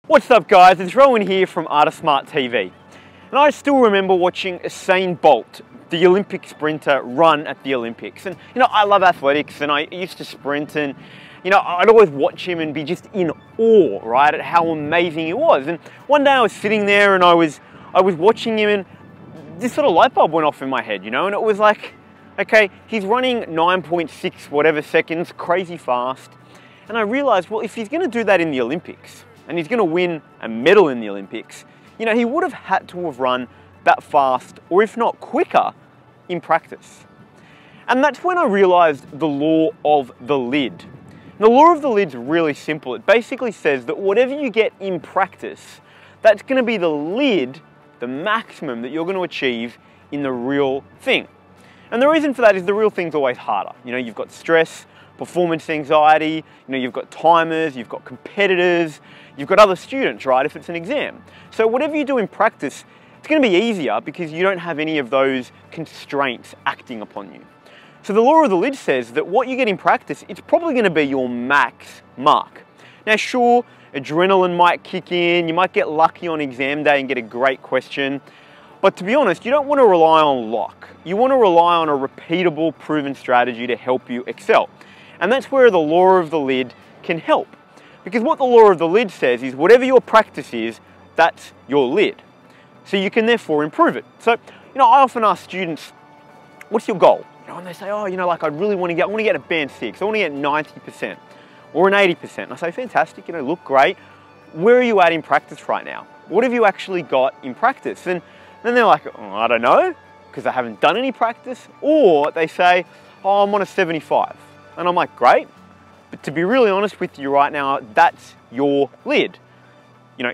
What's up guys, it's Rowan here from Smart TV. And I still remember watching Usain Bolt, the Olympic sprinter, run at the Olympics. And I love athletics and I used to sprint and I'd always watch him and be just in awe, right, at how amazing he was. And one day I was sitting there and I was watching him and this sort of light bulb went off in my head, and it was like, okay, he's running 9.6 whatever seconds, crazy fast. And I realized, well, if he's gonna do that in the Olympics, and he's going to win a medal in the Olympics, he would have had to have run that fast, or if not quicker, in practice. And that's when I realized the law of the lid. And the law of the lid's really simple. It basically says that whatever you get in practice, that's going to be the lid, the maximum that you're going to achieve in the real thing. And the reason for that is the real thing's always harder. You've got stress, performance anxiety, you've got timers, you've got competitors, you've got other students, right, if it's an exam. So whatever you do in practice, it's going to be easier because you don't have any of those constraints acting upon you. So the law of the lid says that what you get in practice, it's probably going to be your max mark. Now sure, adrenaline might kick in, you might get lucky on exam day and get a great question, but to be honest, you don't want to rely on luck. You want to rely on a repeatable, proven strategy to help you excel. And that's where the law of the lid can help. Because what the law of the lid says is whatever your practice is, that's your lid. So you can therefore improve it. So, I often ask students, what's your goal? And they say, like I want to get a band 6, I want to get 90% or an 80%. And I say, fantastic, look great. Where are you at in practice right now? What have you actually got in practice? And then they're like, I don't know, because I haven't done any practice. Or they say, I'm on a 75. And I'm like, great. But to be really honest with you right now, that's your lid.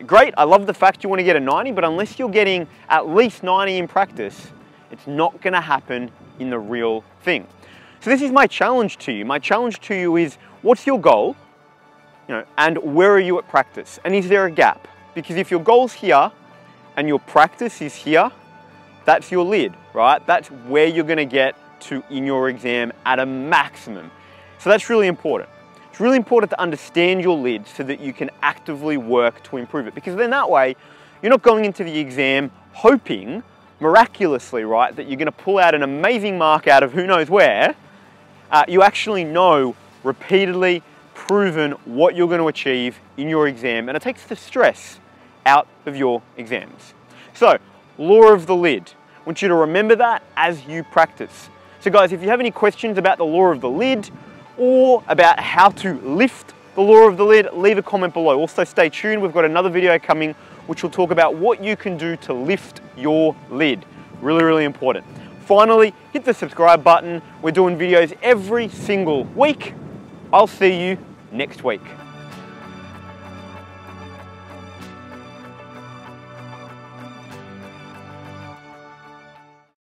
Great, I love the fact you want to get a 90, but unless you're getting at least 90 in practice, it's not going to happen in the real thing. So this is my challenge to you. My challenge to you is, what's your goal? And where are you at practice? And is there a gap? Because if your goal's here and your practice is here, that's your lid, right? That's where you're going to get to in your exam at a maximum. So that's really important. It's really important to understand your lid so that you can actively work to improve it. Because then that way, you're not going into the exam hoping, miraculously, right, that you're going to pull out an amazing mark out of who knows where. You actually know, repeatedly proven what you're going to achieve in your exam, and it takes the stress out of your exams. So, law of the lid. I want you to remember that as you practice. So guys, if you have any questions about the law of the lid, or about how to lift the law of the lid, leave a comment below. Also stay tuned, we've got another video coming which will talk about what you can do to lift your lid. Really, really important. Finally, hit the subscribe button. We're doing videos every single week. I'll see you next week.